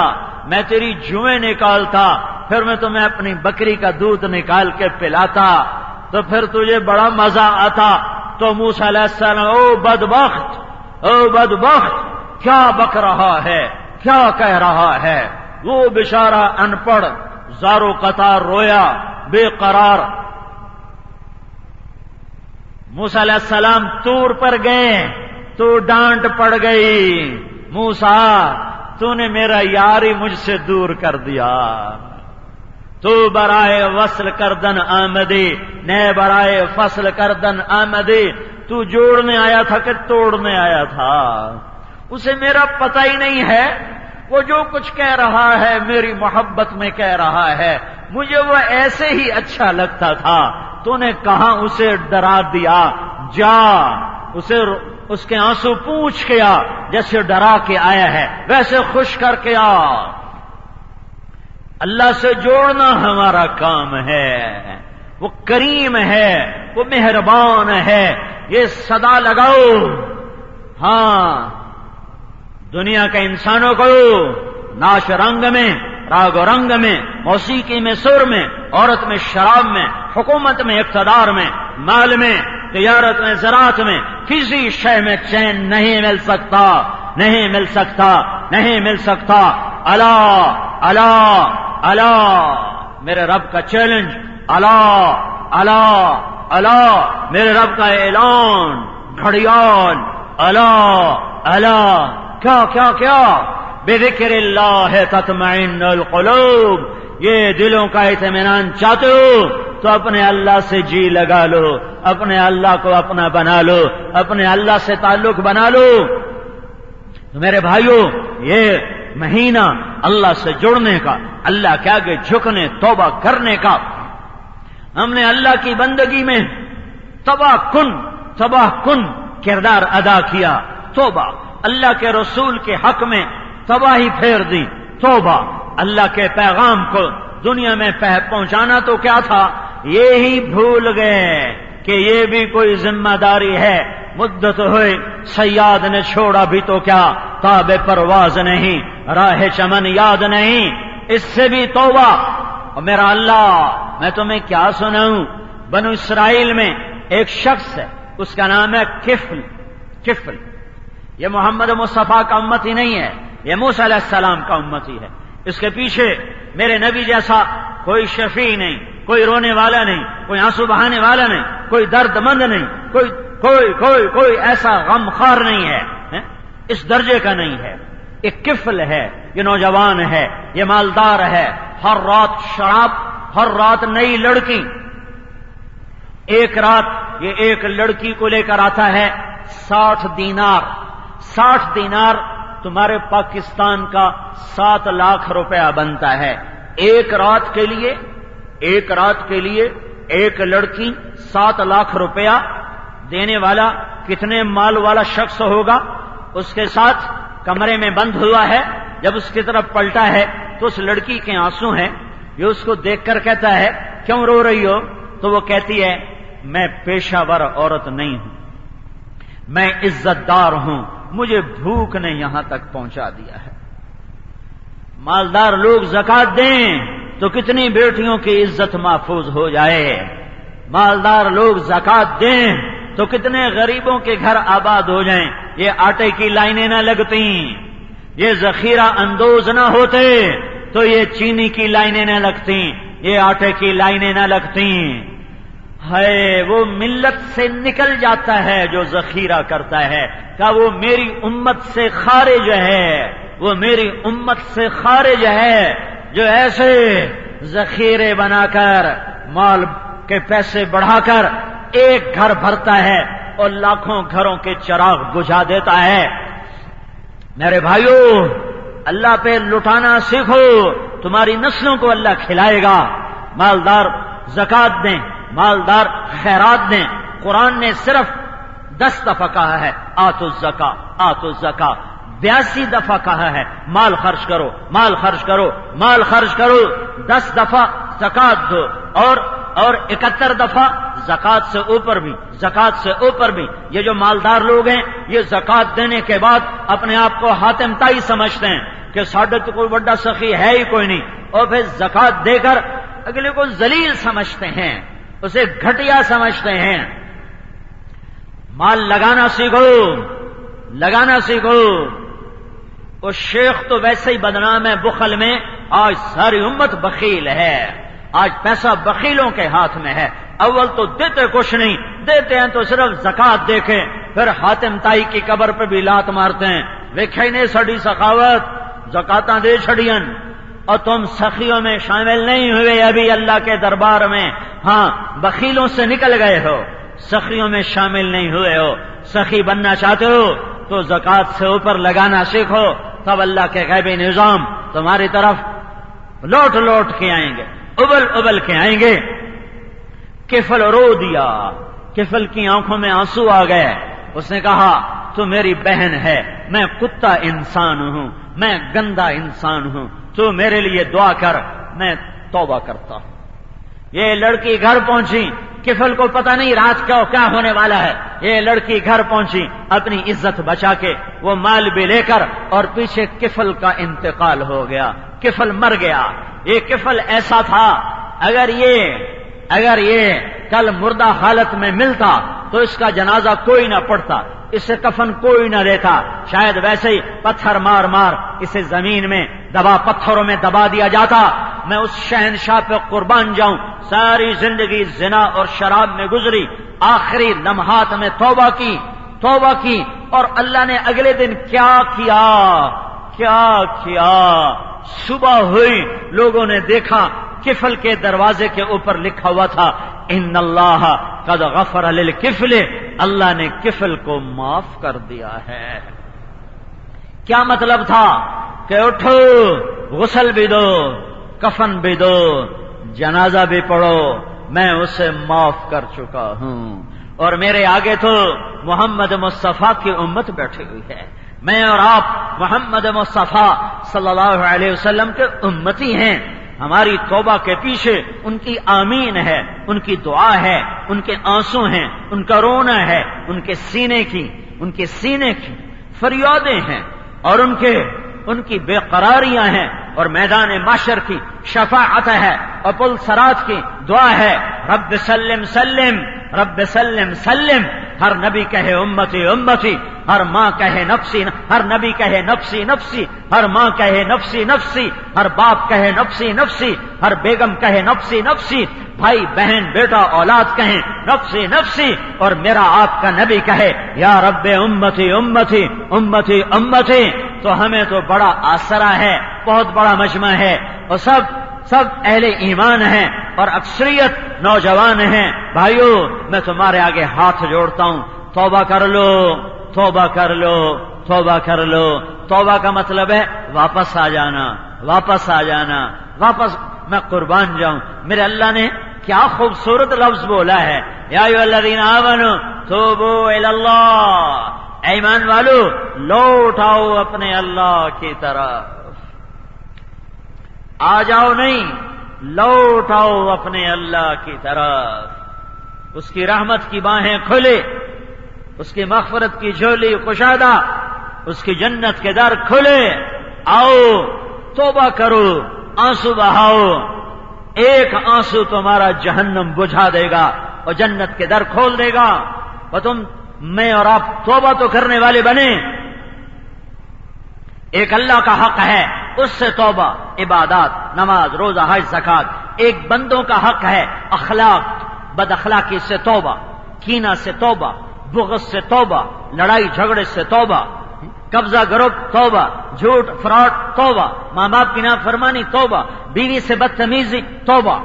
میں تیری جوئیں نکالتا، پھر میں تمہیں اپنی بکری کا دودھ نکال کے پلاتا، تو پھر تجھے بڑا مزہ آتا. تو موسیٰ علیہ السلام، او بدبخت کیا بک رہا ہے، کیا کہہ رہا ہے. وہ بیچارہ ان پڑھ زارو قطار رویا بے قرار. موسیٰ علیہ السلام طور پر گئے تو ڈانٹ پڑ گئی، موسیٰ تو نے میرا یار ہی مجھ سے دور کر دیا. تو برائے وصل کردن آمدی، نئے برائے فصل کردن آمدی. تو جوڑنے آیا تھا کہ توڑنے آیا تھا؟ اسے میرا پتہ ہی نہیں ہے. وہ جو کچھ کہہ رہا ہے میری محبت میں کہہ رہا ہے، مجھے وہ ایسے ہی اچھا لگتا تھا. تو نے کہاں اسے ڈرا دیا، جا اسے اس کے آنسو پوچھ کے آ، جیسے ڈرا کے آیا ہے ویسے خوش کر کے آ. اللہ سے جوڑنا ہمارا کام ہے. وہ کریم ہے، وہ مہربان ہے. یہ صدا لگاؤ، ہاں دنیا کے انسانوں کو ناش رنگ میں، راگ و رنگ میں، موسیقی میں، سر میں، عورت میں، شراب میں، حکومت میں، اقتدار میں، مال میں، تجارت میں، زراعت میں، کسی شے میں چین نہیں مل سکتا، نہیں مل سکتا، نہیں مل سکتا. اللہ اللہ اللہ میرے رب کا چیلنج، اللہ اللہ اللہ میرے رب کا اعلان، گھڑیال اللہ اللہ. کیا کیا کیا؟ بذکر اللہ تطمئن القلوب. یہ دلوں کا اطمینان چاہتے ہو تو اپنے اللہ سے جی لگا لو، اپنے اللہ کو اپنا بنا لو، اپنے اللہ سے تعلق بنا لو. تو میرے بھائیوں، یہ مہینہ اللہ سے جڑنے کا، اللہ کے آگے جھکنے، توبہ کرنے کا. ہم نے اللہ کی بندگی میں تباہ کن کردار ادا کیا. توبہ، اللہ کے رسول کے حق میں تباہی پھیر دی. توبہ، اللہ کے پیغام کو دنیا میں پہنچانا تو کیا تھا، یہ ہی بھول گئے کہ یہ بھی کوئی ذمہ داری ہے. مدت ہوئی صیاد نے چھوڑا بھی تو کیا، تاب پرواز نہیں، راہ چمن یاد نہیں. اس سے بھی توبہ. اور میرا اللہ، میں تمہیں کیا سناؤں. بنو اسرائیل میں ایک شخص ہے، اس کا نام ہے کفل. یہ محمد مصطفیٰ کا امتی نہیں ہے، یہ موسیٰ علیہ السلام کا امتی ہے. اس کے پیچھے میرے نبی جیسا کوئی شفیع نہیں، کوئی رونے والا نہیں، کوئی آنسو بہانے والا نہیں، کوئی درد مند نہیں، کوئی ایسا غمخوار نہیں ہے، اس درجے کا نہیں ہے. ایک کفل ہے، یہ نوجوان ہے، یہ مالدار ہے. ہر رات شراب، ہر رات نئی لڑکی. ایک رات یہ ایک لڑکی کو لے کر آتا ہے 60 دینار. 60 دینار تمہارے پاکستان کا 7 لاکھ روپیہ بنتا ہے. ایک رات کے لیے ایک لڑکی 7 لاکھ روپیہ دینے والا کتنے مال والا شخص ہوگا. اس کے ساتھ کمرے میں بند ہوا ہے. جب اس کی طرف پلٹا ہے تو اس لڑکی کے آنسو ہیں. یہ اس کو دیکھ کر کہتا ہے کیوں رو رہی ہو؟ تو وہ کہتی ہے میں پیشہ ور عورت نہیں ہوں، میں عزت دار ہوں، مجھے بھوک نے یہاں تک پہنچا دیا ہے. مالدار لوگ زکات دیں تو کتنی بیٹیوں کی عزت محفوظ ہو جائے. مالدار لوگ زکات دیں تو کتنے غریبوں کے گھر آباد ہو جائیں، یہ آٹے کی لائنیں نہ لگتی. یہ ذخیرہ اندوز نہ ہوتے تو یہ چینی کی لائنیں نہ لگتی، یہ آٹے کی لائنیں نہ لگتی۔ ہے وہ ملت سے نکل جاتا ہے جو ذخیرہ کرتا ہے، کہ وہ میری امت سے خارج ہے، وہ میری امت سے خارج ہے جو ایسے ذخیرے بنا کر مال کے پیسے بڑھا کر ایک گھر بھرتا ہے اور لاکھوں گھروں کے چراغ بجھا دیتا ہے۔ میرے بھائیو، اللہ پہ لٹانا سیکھو، تمہاری نسلوں کو اللہ کھلائے گا۔ مالدار زکات دیں، مالدار خیرات دیں۔ قرآن نے صرف 10 دفعہ کہا ہے آتو الزکا، آتو الزکا، 82 دفعہ کہا ہے مال خرچ کرو، مال خرچ کرو، مال خرچ کرو۔ 10 دفعہ زکات دو اور 71 دفعہ زکات سے اوپر بھی، زکات سے اوپر بھی۔ یہ جو مالدار لوگ ہیں یہ زکات دینے کے بعد اپنے آپ کو حاتم تائی سمجھتے ہیں کہ ساڈے تو کوئی بڑا سخی ہے ہی کوئی نہیں، اور پھر زکات دے کر اگلے کو ذلیل سمجھتے ہیں، اسے گھٹیا سمجھتے ہیں۔ مال لگانا سیکھو، لگانا سیکھو۔ وہ شیخ تو ویسے ہی بدنام ہے بخل میں، آج ساری امت بخیل ہے، آج پیسہ بخیلوں کے ہاتھ میں ہے۔ اول تو دیتے کچھ نہیں، دیتے ہیں تو صرف زکات دے کے، پھر حاتم تائی کی قبر پہ بھی لات مارتے ہیں، ویکھے نہیں سڑی سخاوت، زکاتاں دے چھڑین، اور تم سخیوں میں شامل نہیں ہوئے ابھی اللہ کے دربار میں۔ ہاں، بخیلوں سے نکل گئے ہو، سخیوں میں شامل نہیں ہوئے ہو۔ سخی بننا چاہتے ہو تو زکات سے اوپر لگانا سیکھو، تب اللہ کے غیبی نظام تمہاری طرف لوٹ لوٹ کے آئیں گے، ابل ابل کے آئیں گے۔ کفل رو دیا، کفل کی آنکھوں میں آنسو آ گئے۔ اس نے کہا تو میری بہن ہے، میں کتا انسان ہوں، میں گندا انسان ہوں، تو میرے لیے دعا کر، میں توبہ کرتا ہوں۔ یہ لڑکی گھر پہنچی، کفل کو پتہ نہیں رات کیا ہونے والا ہے۔ یہ لڑکی گھر پہنچی اپنی عزت بچا کے، وہ مال بھی لے کر، اور پیچھے کفل کا انتقال ہو گیا، کفل مر گیا۔ یہ کفل ایسا تھا، اگر یہ کل مردہ حالت میں ملتا تو اس کا جنازہ کوئی نہ پڑتا، اسے کفن کوئی نہ لیتا، شاید ویسے ہی پتھر مار مار اسے زمین میں پتھروں میں دبا دیا جاتا۔ میں اس شہنشاہ پہ قربان جاؤں، ساری زندگی زنا اور شراب میں گزری، آخری لمحات میں توبہ کی، اور اللہ نے اگلے دن کیا کیا؟ صبح ہوئی، لوگوں نے دیکھا کفل کے دروازے کے اوپر لکھا ہوا تھا ان اللہ قد غفر للکفل، اللہ نے کفل کو معاف کر دیا ہے۔ کیا مطلب تھا کہ اٹھو، غسل بھی دو، کفن بھی دو، جنازہ بھی پڑھو، میں اسے معاف کر چکا ہوں، اور میرے آگے تو محمد مصطفیٰ کی امت بیٹھی ہوئی ہے۔ میں اور آپ محمد مصطفیٰ صلی اللہ علیہ وسلم کے امتی ہیں۔ ہماری توبہ کے پیچھے ان کی آمین ہے، ان کی دعا ہے، ان کے آنسو ہیں، ان کا رونا ہے، ان کے سینے کی فریادیں ہیں، اور ان کی بے قراریاں ہیں، اور میدان محشر کی شفاعت ہے، اور پل صراط کی دعا ہے، رب سلم سلم، رب سلم سلم۔ ہر نبی کہے امتی امتی، ہر ماں کہے نفسی، ہر نبی کہے نفسی نفسی، ہر ماں کہے نفسی نفسی، ہر باپ کہے نفسی نفسی، ہر بیگم کہے نفسی نفسی، بھائی بہن بیٹا اولاد کہیں نفسی نفسی، اور میرا آپ کا نبی کہے یا رب امتی امتی امتی امتی۔ تو ہمیں تو بڑا آسرا ہے، بہت بڑا مجمع ہے، اور سب اہل ایمان ہیں، اور اکثریت نوجوان ہیں۔ بھائیو، میں تمہارے آگے ہاتھ جوڑتا ہوں، توبہ کر لو، توبہ کر لو، توبہ کر لو۔ توبہ کا مطلب ہے واپس آ جانا، واپس آ جانا، واپس میں قربان جاؤں۔ میرے اللہ نے کیا خوبصورت لفظ بولا ہے، یا ایھا الذین آمنوا توبوا الی اللہ، ایمان والو لوٹ آؤ اپنے اللہ کی طرف، آ جاؤ نہیں، لوٹ آؤ اپنے اللہ کی طرف۔ اس کی رحمت کی باہیں کھلے، اس کی مغفرت کی جھولی کشادہ، اس کی جنت کے در کھلے، آؤ توبہ کرو، آنسو بہاؤ۔ ایک آنسو تمہارا جہنم بجھا دے گا اور جنت کے در کھول دے گا، اور میں اور آپ توبہ تو کرنے والے بنے۔ ایک اللہ کا حق ہے، اس سے توبہ، عبادات، نماز، روزہ، حج، زکات۔ ایک بندوں کا حق ہے، اخلاق، بد اخلاقی سے توبہ، کینہ سے توبہ، بغض سے توبہ، لڑائی جھگڑے سے توبہ، قبضہ گروپ توبہ، جھوٹ فراڈ توبہ، ماں باپ کی نافرمانی توبہ، بیوی سے بدتمیزی توبہ،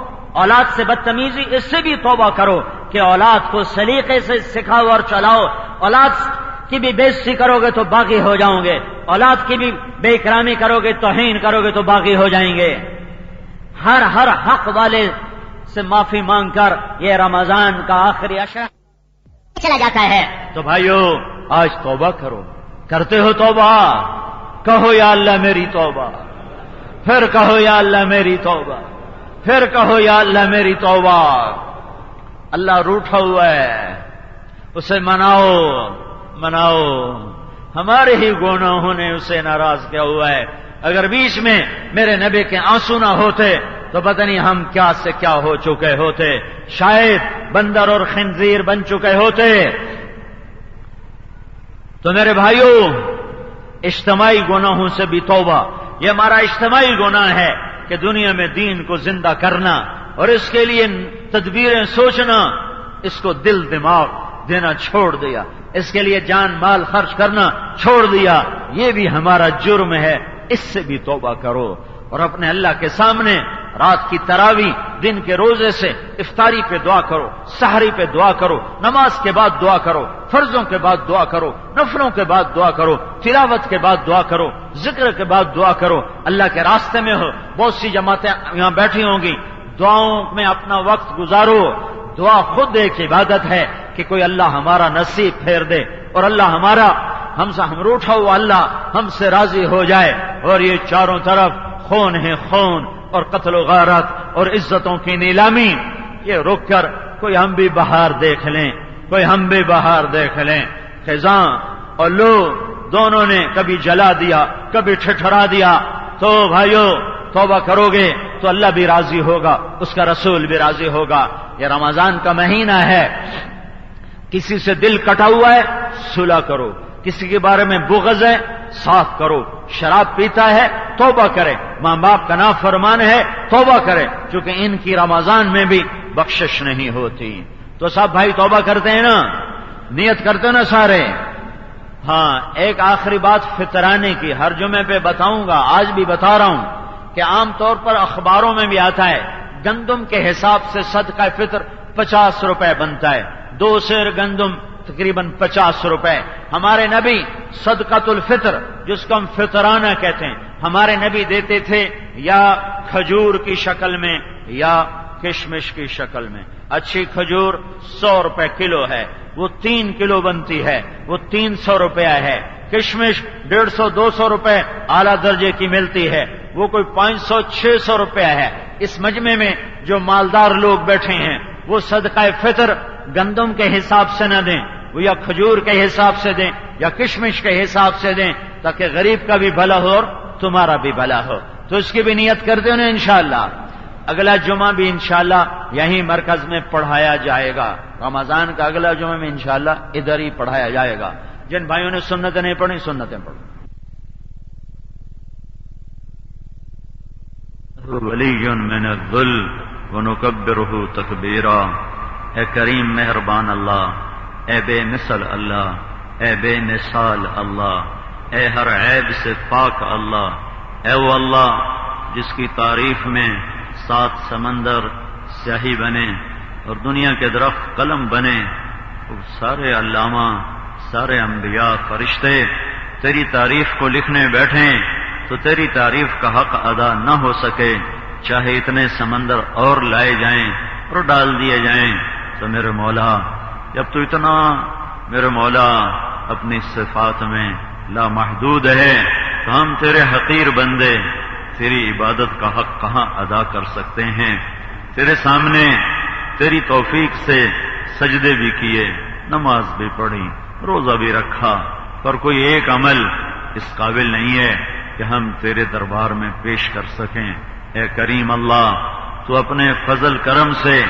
اولاد سے بدتمیزی اس سے بھی توبہ کرو کہ اولاد کو سلیقے سے سکھاؤ اور چلاؤ۔ اولاد کی بھی بے عزتی کرو گے تو باغی ہو جاؤ گے، اولاد کی بھی بے اکرامی کرو گے، توہین کرو گے تو باغی ہو جائیں گے۔ ہر حق والے سے معافی مانگ کر یہ رمضان کا آخری عشرہ چلا جاتا ہے۔ تو بھائیو آج توبہ کرو، کرتے ہو توبہ؟ کہو یا اللہ میری توبہ، پھر کہو یا اللہ میری توبہ، پھر کہو یا اللہ میری توبہ۔ اللہ روٹھا ہوا ہے، اسے مناؤ، ہمارے ہی گناہوں نے اسے ناراض کیا ہوا ہے۔ اگر بیچ میں میرے نبی کے آنسو نہ ہوتے تو پتہ نہیں ہم کیا سے کیا ہو چکے ہوتے، شاید بندر اور خنزیر بن چکے ہوتے۔ تو میرے بھائیوں، اجتماعی گناہوں سے بھی توبہ، یہ ہمارا اجتماعی گناہ ہے کہ دنیا میں دین کو زندہ کرنا اور اس کے لیے تدبیریں سوچنا، اس کو دل دماغ دینا چھوڑ دیا، اس کے لیے جان مال خرچ کرنا چھوڑ دیا، یہ بھی ہمارا جرم ہے، اس سے بھی توبہ کرو۔ اور اپنے اللہ کے سامنے رات کی تراویح، دن کے روزے سے افطاری پہ دعا کرو، سحری پہ دعا کرو، نماز کے بعد دعا کرو، فرضوں کے بعد دعا کرو، نفلوں کے بعد دعا کرو، تلاوت کے بعد دعا کرو، ذکر کے بعد دعا کرو۔ اللہ کے راستے میں ہو، بہت سی جماعتیں یہاں بیٹھی ہوں گی، دعاؤں میں اپنا وقت گزارو۔ دعا خود ایک عبادت ہے کہ کوئی اللہ ہمارا نصیب پھیر دے اور اللہ ہمارا ہم روٹھا ہوا اللہ ہم سے راضی ہو جائے۔ اور یہ چاروں طرف خون ہے خون اور قتل و غارت اور عزتوں کی نیلامی، یہ رک کر کوئی ہم بھی بہار دیکھ لیں، کوئی ہم بھی بہار دیکھ لیں۔ خزاں اور لو دونوں نے کبھی جلا دیا کبھی ٹھٹھرا دیا۔ تو بھائیو توبہ کرو گے تو اللہ بھی راضی ہوگا، اس کا رسول بھی راضی ہوگا۔ یہ رمضان کا مہینہ ہے، کسی سے دل کٹا ہوا ہے صلح کرو، کسی کے بارے میں بغض ہے صاف کرو، شراب پیتا ہے توبہ کرے، ماں باپ کا نافرمان ہے توبہ کرے، چونکہ ان کی رمضان میں بھی بخشش نہیں ہوتی۔ تو سب بھائی توبہ کرتے ہیں نا، نیت کرتے ہیں نا سارے؟ ہاں، ایک آخری بات فطرانے کی ہر جمعے پہ بتاؤں گا، آج بھی بتا رہا ہوں کہ عام طور پر اخباروں میں بھی آتا ہے گندم کے حساب سے صدقہ فطر 50 روپے بنتا ہے، 2 سیر گندم تقریباً 50 روپے۔ ہمارے نبی صدقۃ الفطر جس کو ہم فطرانہ کہتے ہیں، ہمارے نبی دیتے تھے یا کھجور کی شکل میں یا کشمش کی شکل میں۔ اچھی کھجور 100 روپے کلو ہے، وہ 3 کلو بنتی ہے، وہ 300 روپیہ ہے۔ کشمش 150-200 روپے اعلیٰ درجے کی ملتی ہے، وہ کوئی 500-600 روپیہ ہے۔ اس مجمع میں جو مالدار لوگ بیٹھے ہیں وہ صدقہ فطر گندم کے حساب سے نہ دیں، وہ یا کھجور کے حساب سے دیں یا کشمش کے حساب سے دیں، تاکہ غریب کا بھی بھلا ہو اور تمہارا بھی بھلا ہو۔ تو اس کی بھی نیت کرتے ہو نا انشاءاللہ۔ اگلا جمعہ بھی انشاءاللہ یہیں مرکز میں پڑھایا جائے گا، رمضان کا اگلا جمعہ میں انشاءاللہ ادھر ہی پڑھایا جائے گا۔ جن بھائیوں نے سنتیں نہیں پڑھی سنتیں پڑھو۔ ولی من الذل ونکبرہ تکبیرا، اے کریم مہربان اللہ، اے بے مثل اللہ، اے بے مثال اللہ، اے ہر عیب سے پاک اللہ، اے وہ اللہ جس کی تعریف میں 7 سمندر سیاہی بنے اور دنیا کے درخت قلم بنے، اور سارے علامہ، سارے انبیاء، فرشتے تیری تعریف کو لکھنے بیٹھیں تو تیری تعریف کا حق ادا نہ ہو سکے، چاہے اتنے سمندر اور لائے جائیں اور ڈال دیے جائیں۔ تو میرے مولا، جب تو اتنا میرے مولا اپنی صفات میں لامحدود ہے تو ہم تیرے حقیر بندے تیری عبادت کا حق کہاں ادا کر سکتے ہیں؟ تیرے سامنے تیری توفیق سے سجدے بھی کیے، نماز بھی پڑھی، روزہ بھی رکھا، پر کوئی ایک عمل اس قابل نہیں ہے کہ ہم تیرے دربار میں پیش کر سکیں۔ اے کریم اللہ، تو اپنے فضل کرم سے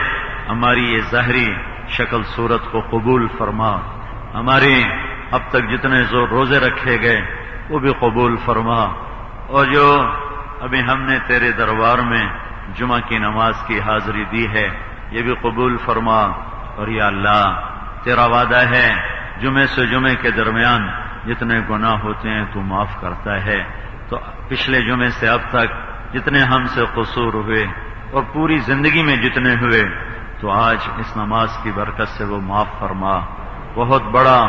ہماری یہ ظاہری شکل صورت کو قبول فرما۔ ہمارے اب تک جتنے روزے رکھے گئے وہ بھی قبول فرما، اور جو ابھی ہم نے تیرے دربار میں جمعہ کی نماز کی حاضری دی ہے یہ بھی قبول فرما۔ اور یا اللہ تیرا وعدہ ہے جمعے سے جمعے کے درمیان جتنے گناہ ہوتے ہیں تو معاف کرتا ہے، تو پچھلے جمعے سے اب تک جتنے ہم سے قصور ہوئے اور پوری زندگی میں جتنے ہوئے تو آج اس نماز کی برکت سے وہ معاف فرما۔ بہت بڑا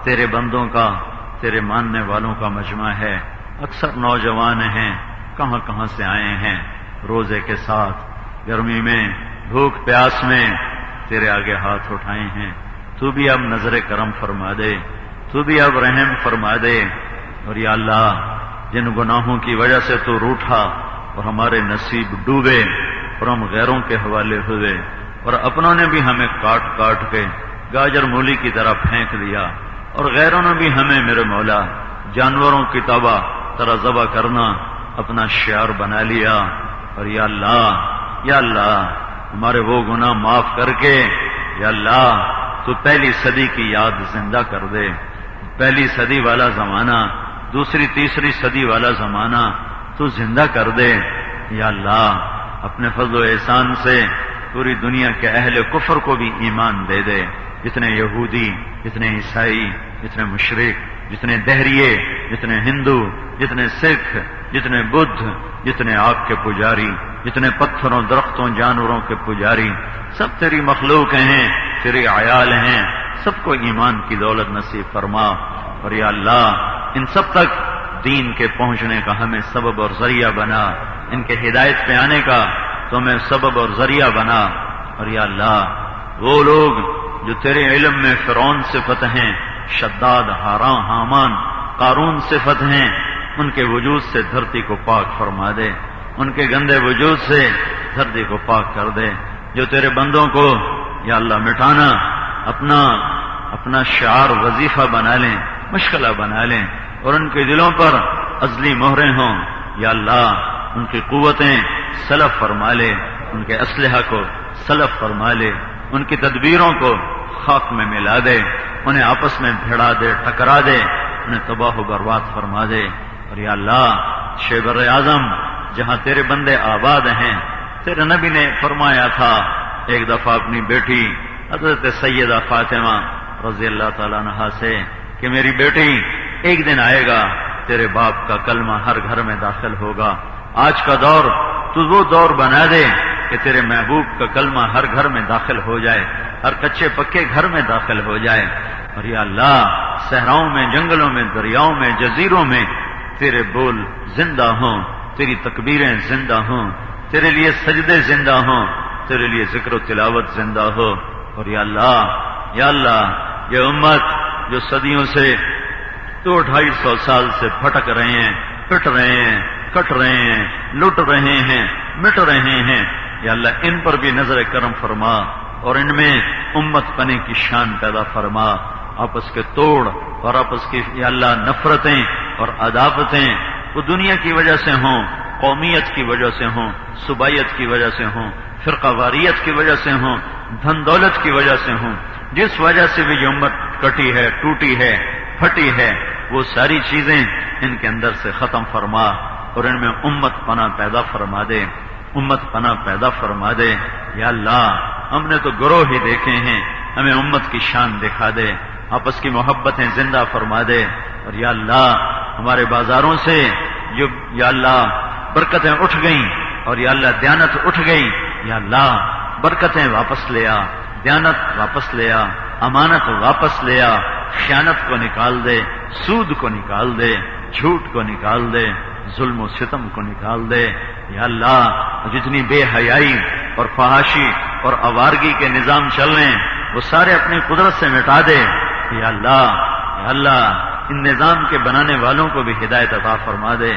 تیرے بندوں کا، تیرے ماننے والوں کا مجمع ہے، اکثر نوجوان ہیں، کہاں کہاں سے آئے ہیں، روزے کے ساتھ گرمی میں بھوک پیاس میں تیرے آگے ہاتھ اٹھائے ہیں۔ تو بھی اب نظر کرم فرما دے، تو بھی اب رحم فرما دے۔ اور یا اللہ جن گناہوں کی وجہ سے تو روٹھا اور ہمارے نصیب ڈوبے اور ہم غیروں کے حوالے ہوئے اور اپنوں نے بھی ہمیں کاٹ کاٹ کے گاجر مولی کی طرح پھینک دیا، اور غیروں نے بھی ہمیں میرے مولا جانوروں کی طرح ذبح کرنا اپنا شعار بنا لیا۔ اور یا اللہ ہمارے وہ گناہ معاف کر کے یا اللہ تو پہلی صدی کی یاد زندہ کر دے، پہلی صدی والا زمانہ، دوسری تیسری صدی والا زمانہ تو زندہ کر دے۔ یا اللہ اپنے فضل و احسان سے پوری دنیا کے اہل کفر کو بھی ایمان دے دے، جتنے یہودی، جتنے عیسائی، جتنے مشرک، جتنے دہریے، جتنے ہندو، جتنے سکھ، جتنے بدھ، جتنے آگ کے پجاری، جتنے پتھروں درختوں جانوروں کے پجاری، سب تیری مخلوق ہیں، تیرے عیال ہیں، سب کو ایمان کی دولت نصیب فرما۔ اور یا اللہ ان سب تک دین کے پہنچنے کا ہمیں سبب اور ذریعہ بنا، ان کے ہدایت پہ آنے کا تو ہمیں سبب اور ذریعہ بنا۔ اور یا اللہ وہ لوگ جو تیرے علم میں فرعون صفت ہیں، شداد، حامان، قارون صفت ہیں، ان کے وجود سے دھرتی کو پاک فرما دے، ان کے گندے وجود سے دھرتی کو پاک کر دے۔ جو تیرے بندوں کو یا اللہ مٹانا اپنا شعار وظیفہ بنا لیں، مشغلہ بنا لیں، اور ان کے دلوں پر ازلی مہریں ہوں، یا اللہ ان کی قوتیں سلف فرما لے، ان کے اسلحہ کو سلف فرما لے، ان کی تدبیروں کو خاک میں ملا دے، انہیں آپس میں بھیڑا دے، ٹکرا دے، انہیں تباہ و برباد فرما دے۔ اور یا اللہ شیبر اعظم جہاں تیرے بندے آباد ہیں، تیرے نبی نے فرمایا تھا ایک دفعہ اپنی بیٹی حضرت سیدہ فاطمہ رضی اللہ تعالیٰ عنہا سے کہ میری بیٹی ایک دن آئے گا تیرے باپ کا کلمہ ہر گھر میں داخل ہوگا، آج کا دور تو وہ دور بنا دے کہ تیرے محبوب کا کلمہ ہر گھر میں داخل ہو جائے، ہر کچے پکے گھر میں داخل ہو جائے۔ اور یا اللہ صحراؤں میں، جنگلوں میں، دریاؤں میں، جزیروں میں تیرے بول زندہ ہوں، تیری تکبیریں زندہ ہوں، تیرے لیے سجدے زندہ ہوں، تیرے لیے ذکر و تلاوت زندہ ہو۔ اور یا اللہ یہ امت جو صدیوں سے 200-250 سال سے بھٹک رہے ہیں، پٹ رہے ہیں، کٹ رہے ہیں، لٹ رہے ہیں، مٹ رہے ہیں، یا اللہ ان پر بھی نظر کرم فرما اور ان میں امت پنے کی شان پیدا فرما۔ آپس کے توڑ اور آپس کی یا اللہ نفرتیں اور عداوتیں وہ دنیا کی وجہ سے ہوں، قومیت کی وجہ سے ہوں، صوبائیت کی وجہ سے ہوں، فرقہ واریت کی وجہ سے ہوں، دھن دولت کی وجہ سے ہوں، جس وجہ سے بھی جو امت کٹی ہے، ٹوٹی ہے، پھٹی ہے، وہ ساری چیزیں ان کے اندر سے ختم فرما اور ان میں امت پناہ پیدا فرما دے، امت پناہ پیدا فرما دے۔ یا اللہ ہم نے تو گروہ ہی دیکھے ہیں، ہمیں امت کی شان دکھا دے، آپس کی محبتیں زندہ فرما دے۔ اور یا اللہ ہمارے بازاروں سے جو یا اللہ برکتیں اٹھ گئیں اور یا اللہ دیانت اٹھ گئی، یا اللہ برکتیں واپس لیا، دیانت واپس لیا، امانت واپس لیا، خیانت کو نکال دے، سود کو نکال دے، جھوٹ کو نکال دے، ظلم و ستم کو نکال دے۔ یا اللہ جتنی بے حیائی اور فحاشی اور آوارگی کے نظام چل رہے ہیں وہ سارے اپنی قدرت سے مٹا دے۔ یا اللہ ان نظام کے بنانے والوں کو بھی ہدایت عطا فرما دے۔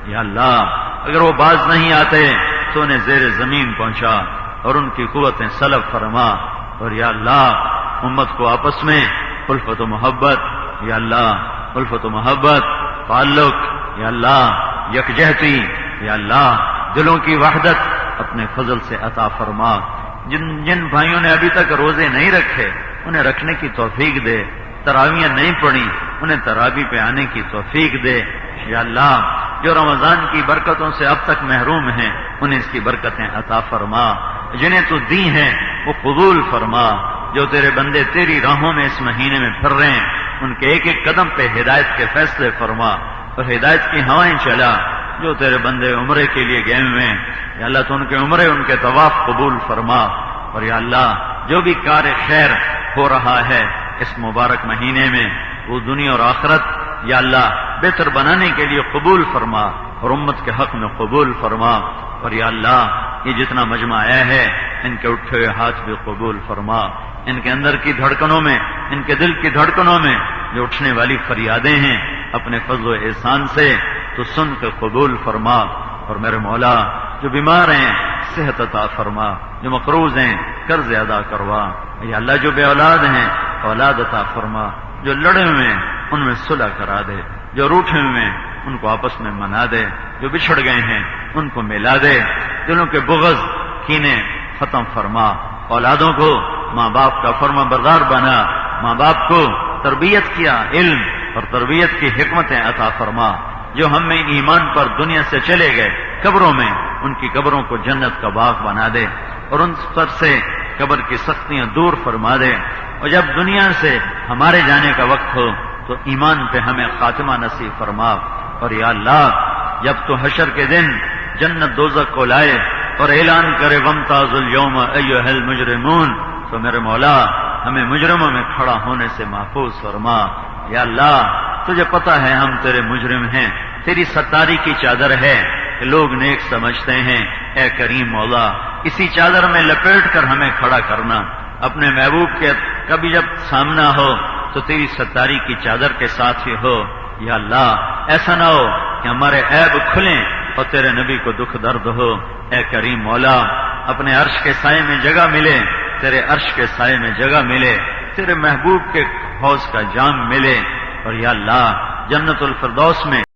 یا اللہ اگر وہ باز نہیں آتے تو انہیں زیر زمین پہنچا اور ان کی قوتیں سلب فرما۔ اور یا اللہ امت کو آپس میں الفت و محبت، یا اللہ الفت و محبت، تعلق، یا اللہ یکجہتی، یا اللہ دلوں کی وحدت اپنے فضل سے عطا فرما۔ جن بھائیوں نے ابھی تک روزے نہیں رکھے انہیں رکھنے کی توفیق دے، تراویاں نہیں پڑھی انہیں تراوی پہ آنے کی توفیق دے۔ یا اللہ جو رمضان کی برکتوں سے اب تک محروم ہیں انہیں اس کی برکتیں عطا فرما، جنہیں تو دی ہیں وہ قبول فرما۔ جو تیرے بندے تیری راہوں میں اس مہینے میں پھر رہے ہیں ان کے ایک ایک قدم پہ ہدایت کے فیصلے فرما اور ہدایت کی ہوائیں چلا۔ جو تیرے بندے عمرے کے لیے گئے ہوئے ہیں یا اللہ تو ان کے عمرے ان کے طواف قبول فرما، اور یا اللہ جو بھی کار خیر ہو رہا ہے اس مبارک مہینے میں وہ دنیا اور آخرت یا اللہ بہتر بنانے کے لیے قبول فرما اور امت کے حق میں قبول فرما، اور یا اللہ یہ جتنا مجمع آیا ہے ان کے اٹھے ہوئے ہاتھ بھی قبول فرما، ان کے اندر کی دھڑکنوں میں ان کے دل کی دھڑکنوں میں جو اٹھنے والی فریادیں ہیں اپنے فضل و احسان سے تو سن کے قبول فرما، اور میرے مولا جو بیمار ہیں صحت عطا فرما، جو مقروض ہیں قرض ادا کروا، یا اللہ جو بے اولاد ہیں اولاد عطا فرما، جو لڑے ہوئے ہیں ان میں صلح کرا دے، جو روٹھے ہوئے ہیں ان کو آپس میں منا دے، جو بچھڑ گئے ہیں ان کو ملا دے، دلوں کے بغض کینے ختم فرما، اولادوں کو ماں باپ کا فرما بردار بنا، ماں باپ کو تربیت کیا علم اور تربیت کی حکمتیں عطا فرما، جو ہم میں ایمان پر دنیا سے چلے گئے قبروں میں ان کی قبروں کو جنت کا باغ بنا دے اور ان پر سے قبر کی سختیاں دور فرما دے، اور جب دنیا سے ہمارے جانے کا وقت ہو تو ایمان پہ ہمیں خاتمہ نصیب فرما، اور یا اللہ جب تو حشر کے دن جنت دوزخ کو لائے اور اعلان کرے وامتازوا اليوم ایھا المجرمون تو میرے مولا ہمیں مجرموں میں کھڑا ہونے سے محفوظ فرما۔ یا اللہ تجھے پتا ہے ہم تیرے مجرم ہیں، تیری ستاری کی چادر ہے کہ لوگ نیک سمجھتے ہیں، اے کریم مولا اسی چادر میں لپیٹ کر ہمیں کھڑا کرنا، اپنے محبوب کے کبھی جب سامنا ہو تو تیری ستاری کی چادر کے ساتھ ہی ہو۔ یا اللہ ایسا نہ ہو کہ ہمارے عیب کھلیں اور تیرے نبی کو دکھ درد ہو، اے کریم مولا اپنے عرش کے سائے میں جگہ ملے، تیرے عرش کے سائے میں جگہ ملے، تیرے محبوب کے حوض کا جام ملے، اور یا اللہ جنت الفردوس میں